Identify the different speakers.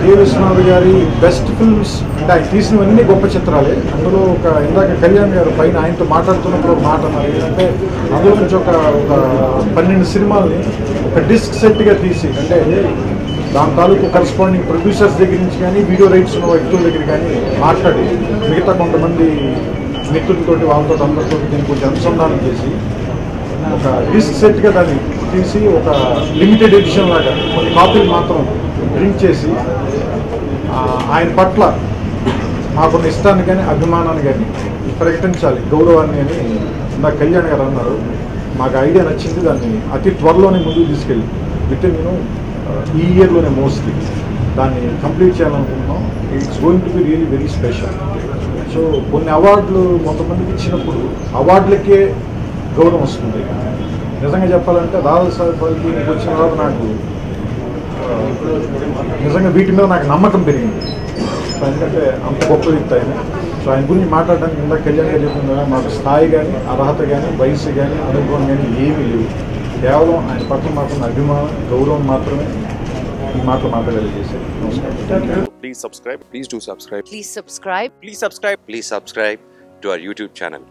Speaker 1: K. Vishwanath గారి best films అంటే ఆయన తీసినవన్నీ గొప్ప చిత్రాలే. అందులో ఒక ఇందాక కళ్యాణ్ గారు పైన ఆయనతో మాట్లాడుతున్నప్పుడు ఒక మాట అన్నారు, అంటే అందులో నుంచి ఒక 12 సినిమాల్ని ఒక డిస్క్ సెట్గా తీసి, అంటే దాని తాలూకు కరస్పాండింగ్ ప్రొడ్యూసర్స్ దగ్గర నుంచి కానీ వీడియో రైట్స్ ఉన్న వ్యక్తుల దగ్గర కానీ మాట్లాడి మిగతా కొంతమంది మిత్రులతోటి వాళ్ళతో అందరితో దీన్ని కొంచెం అనుసంధానం చేసి ఒక డిస్క్ సెట్గా దాన్ని తీసి ఒక లిమిటెడ్ ఎడిషన్ లాగా కొన్ని కాపీలు మాత్రం ప్రింట్ చేసి ఆయన పట్ల మాకున్న ఇష్టాన్ని కానీ అభిమానాన్ని కానీ ప్రకటించాలి, గౌరవాన్ని అని నాకు కళ్యాణ్ గారు అన్నారు. మాకు ఐడియా నచ్చింది, దాన్ని అతి త్వరలోనే ముందుకు తీసుకెళ్ళి వితిన్ ఈ ఇయర్లోనే మోస్ట్లీ దాన్ని కంప్లీట్ చేయాలనుకుంటున్నాం. It's going to be really very special. So కొన్ని అవార్డులు కొంతమందికి ఇచ్చినప్పుడు అవార్డులకే గౌరవం వస్తుంది. నిజంగా చెప్పాలంటే దాదాసాహెబ్ ఫాల్కే వచ్చిన తర్వాత నాకు నిజంగా వీటి మీద నాకు నమ్మకం పెరిగింది. ఎందుకంటే అంత గొప్ప వ్యక్తి ఆయన. సో ఆయన గురించి మాట్లాడడానికి ఇందాక కళ్యాణ్ గారు చెప్పింది, మాకు స్థాయి కానీ అర్హత కానీ వయసు కానీ అనుభవం కానీ ఏమీ లేవు. కేవలం ఆయన పట్ల మాకున్న అభిమానం, గౌరవం మాత్రమే ఈ మాటలు మాట్లాడగలిగేసారు. నమస్కారం.
Speaker 2: Please subscribe. Please do subscribe.
Speaker 3: Please subscribe.
Speaker 2: Please subscribe.
Speaker 4: Please subscribe to our YouTube channel.